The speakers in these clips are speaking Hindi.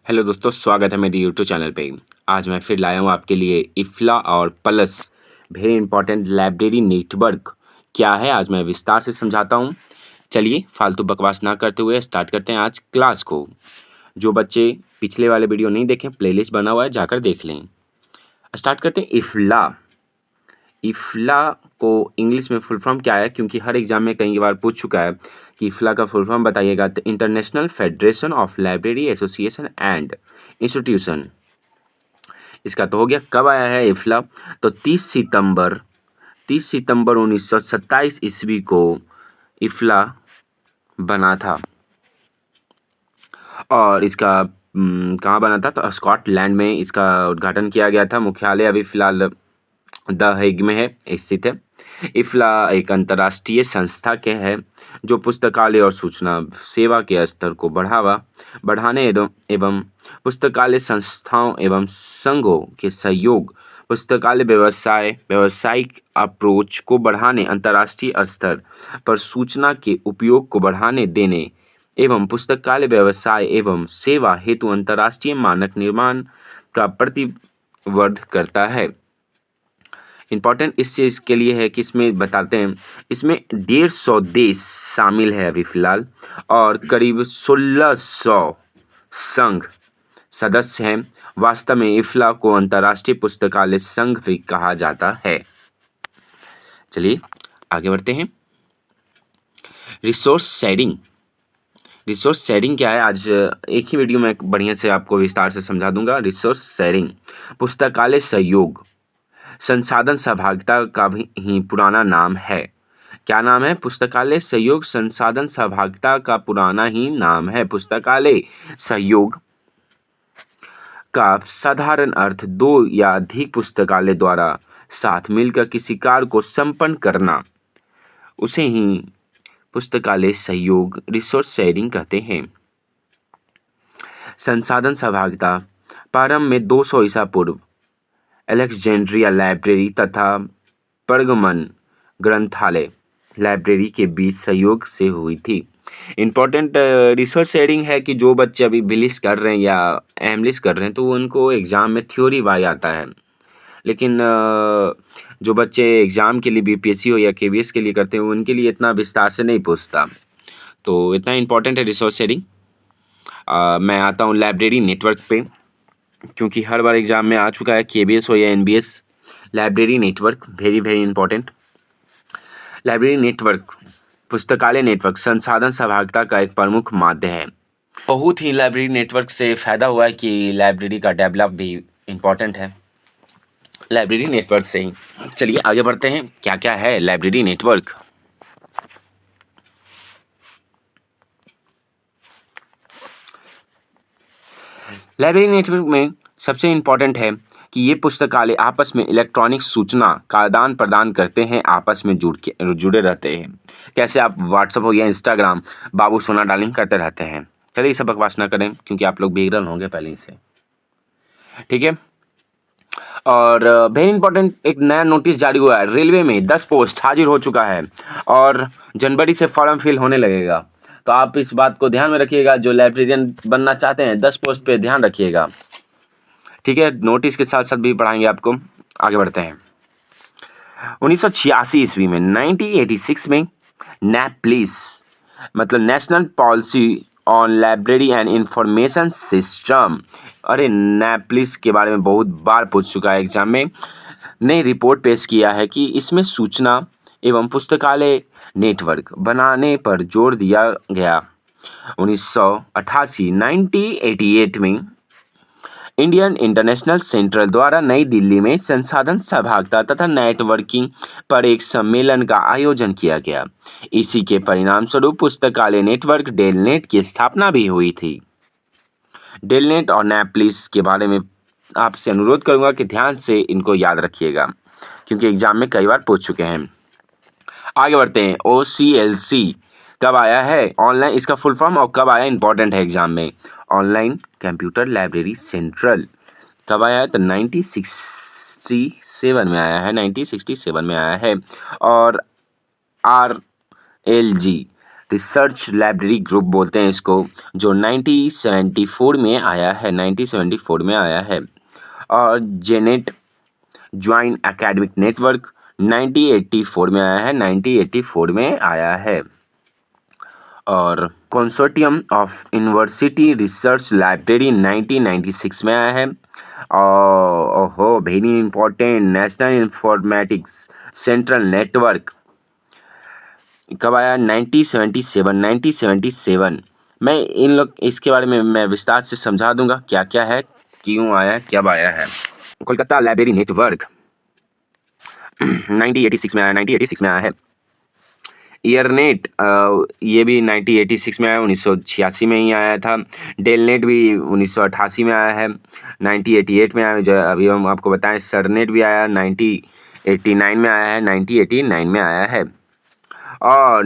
हेलो दोस्तों, स्वागत है मेरे यूट्यूब चैनल पे। आज मैं फिर लाया हूँ आपके लिए इफ्ला और plus very important library network क्या है, आज मैं विस्तार से समझाता हूँ। चलिए फालतू बकवास ना करते हुए स्टार्ट करते हैं आज क्लास को। जो बच्चे पिछले वाले वीडियो नहीं देखे, प्लेलिस्ट बना हुआ है, जाकर देख लें। स्टार्ट करते हैं। इफ्ला इफ्ला को इंग्लिश में फुल फॉर्म क्या है, क्योंकि हर एग्जाम में कई बार पूछ चुका है कि इफ्ला का फुल फॉर्म बताइएगा। तो international federation of library association and institution. इसका तो हो गया। कब आया है इफ्ला? तो 30 सितंबर 1927 ईस्वी को इफ्ला बना था। और इसका कहाँ बना था? तो स्कॉटलैंड में इसका उद्घाटन किया गया था। मुख्यालय अभी फिलहाल द हेग में है, स्थित है। इफ्ला एक अंतर्राष्ट्रीय संस्था के है जो पुस्तकालय और सूचना सेवा के स्तर को बढ़ाने एवं पुस्तकालय संस्थाओं एवं संघों के सहयोग, पुस्तकालय व्यावसायिक अप्रोच को बढ़ाने, अंतर्राष्ट्रीय स्तर पर सूचना के उपयोग को बढ़ाने देने एवं पुस्तकालय व्यवसाय एवं सेवा हेतु अंतर्राष्ट्रीय मानक निर्माण का प्रतिवर्ध करता है। इम्पॉर्टेंट इस चीज़ के लिए है कि इसमें बताते हैं, इसमें 150 देश शामिल है अभी फ़िलहाल, और करीब 1600 संघ सदस्य हैं। वास्तव में इफ्ला को अंतर्राष्ट्रीय पुस्तकालय संघ भी कहा जाता है। चलिए आगे बढ़ते हैं। रिसोर्स शेयरिंग क्या है, आज एक ही वीडियो में बढ़िया से आपको विस्तार से समझा दूंगा। रिसोर्स शेयरिंग पुस्तकालय सहयोग संसाधन सहभागिता का भी ही पुराना नाम है। क्या नाम है? पुस्तकालय सहयोग संसाधन सहभागिता का पुराना ही नाम है। पुस्तकालय सहयोग का साधारण अर्थ दो या अधिक पुस्तकालय द्वारा साथ मिलकर किसी कार्य को संपन्न करना, उसे ही पुस्तकालय सहयोग रिसोर्स शेयरिंग कहते हैं। संसाधन सहभागिता प्रारंभ में 200 ईसा पूर्व अलेक्जेंड्रिया लाइब्रेरी तथा परगमन ग्रंथालय लाइब्रेरी के बीच सहयोग से हुई थी। इम्पोर्टेंट रिसोर्स शेयरिंग है कि जो बच्चे अभी बिलिस कर रहे हैं या एमलिस कर रहे हैं तो उनको एग्ज़ाम में थ्योरी वाई आता है, लेकिन जो बच्चे एग्ज़ाम के लिए बीपीएससी हो या केवीएस के लिए करते हैं उनके लिए इतना विस्तार से नहीं पूछता। तो इतना इम्पोर्टेंट है रिसोर्स शेयरिंग। मैं आता हूँ लाइब्रेरी नेटवर्क पे, क्योंकि हर बार एग्जाम में आ चुका है, केबीएस हो या NBS. Library network very very important. Library network पुस्तकालय नेटवर्क संसाधन सहभागिता का एक प्रमुख माध्यम है। बहुत ही लाइब्रेरी नेटवर्क से फ़ायदा हुआ है कि लाइब्रेरी का डेवलप भी इम्पॉर्टेंट है लाइब्रेरी नेटवर्क से ही। चलिए आगे बढ़ते हैं, क्या क्या है लाइब्रेरी नेटवर्क। लाइब्रेरी नेटवर्क में सबसे इम्पॉर्टेंट है कि ये पुस्तकालय आपस में इलेक्ट्रॉनिक सूचना का आदान प्रदान करते हैं, आपस में जुड़े रहते हैं। कैसे? आप व्हाट्सएप हो या इंस्टाग्राम बाबू सोना डार्लिंग करते रहते हैं। चलिए ये सब बकवास ना करें, क्योंकि आप लोग बिगड़ल होंगे पहले ही से, ठीक है। और वेरी इंपॉर्टेंट, एक नया नोटिस जारी हुआ है। रेलवे में 10 पोस्ट हाजिर हो चुका है और जनवरी से फॉर्म फिल होने लगेगा। तो आप इस बात को ध्यान में रखिएगा, जो लाइब्रेरियन बनना चाहते हैं 10 पोस्ट पे ध्यान रखिएगा, ठीक है। नोटिस के साथ साथ भी पढ़ाएंगे आपको। आगे बढ़ते हैं। 1986 ईस्वी में 1986 में नैप्लिस मतलब national policy on library and information system, अरे नैप्लिस के बारे में बहुत बार पूछ चुका है एग्जाम में, ने रिपोर्ट पेश किया है कि इसमें सूचना एवं पुस्तकालय नेटवर्क बनाने पर जोर दिया गया। 1988 में इंडियन इंटरनेशनल सेंटर द्वारा नई दिल्ली में संसाधन सहभागिता तथा नेटवर्किंग पर एक सम्मेलन का आयोजन किया गया। इसी के परिणाम स्वरूप पुस्तकालय नेटवर्क डेलनेट की स्थापना भी हुई थी। डेलनेट और नैप्लिस के बारे में आपसे अनुरोध करूंगा कि ध्यान से इनको याद रखिएगा, क्योंकि एग्जाम में कई बार पूछ चुके हैं। आगे बढ़ते हैं। OCLC कब आया है? ऑनलाइन, इसका फुल फॉर्म, और कब आया इंपॉर्टेंट है एग्जाम में। ऑनलाइन कंप्यूटर लाइब्रेरी सेंट्रल कब आया है? तो 1967 में आया है, 1967 में आया है। और RLG रिसर्च लाइब्रेरी ग्रुप बोलते हैं इसको, जो 1974 में आया है, 1974 में आया है। और जेनेट ज्वाइन एकेडमिक नेटवर्क 1984 में आया है, 1984 में आया है। और consortium of university research library 1996 में आया है। और ओहो very important, national informatics central network कब आया? 1977, 1977। मैं इन लोग इसके बारे में मैं विस्तार से समझा दूंगा क्या क्या है, क्यों आया, कब आया है। कोलकाता लाइब्रेरी नेटवर्क 1986 में आया, 1986 में आया है। ईयरनेट ये भी 1986 में आया, 1986 में ही आया था। डेलनेट भी 1988 में आया है, 1988 में आया। जो अभी हम आपको बताएं, सरनेट भी आया 1989 में आया है, 1989 में आया है। और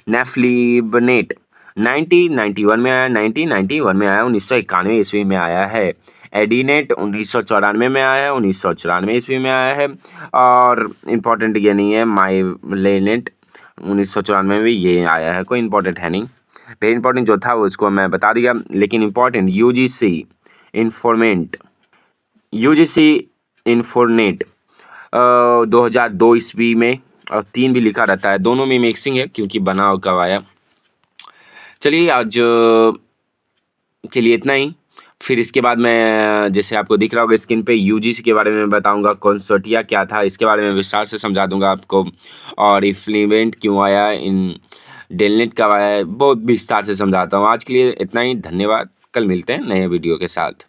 नेफ्लिबनेट 1991 में आया, 1991 में आया, 1991 ईस्वी में आया है। एडीनेट 1994 में आया है, 1994 ईस्वी में आया है। और इम्पोर्टेंट ये नहीं है, माइलेनेट 1994 में भी ये आया है, कोई इम्पोर्टेंट है नहीं। वेरी इंपॉर्टेंट जो था वो उसको मैं बता दिया, लेकिन इम्पोर्टेंट यूजीसी इन्फोनेट 2002 ईस्वी में, और 3 भी लिखा रहता है, दोनों में मिक्सिंग है क्योंकि बना कब आया। चलिए आज के लिए इतना ही। फिर इसके बाद मैं, जैसे आपको दिख रहा होगा स्क्रीन पे, यूजीसी के बारे में बताऊंगा, कंसोर्टिया क्या था इसके बारे में विस्तार से समझा दूंगा आपको। और इफ्लीवेंट क्यों आया, इन डेलनेट कब आया, बहुत विस्तार से समझाता हूँ। आज के लिए इतना ही, धन्यवाद। कल मिलते हैं नए वीडियो के साथ।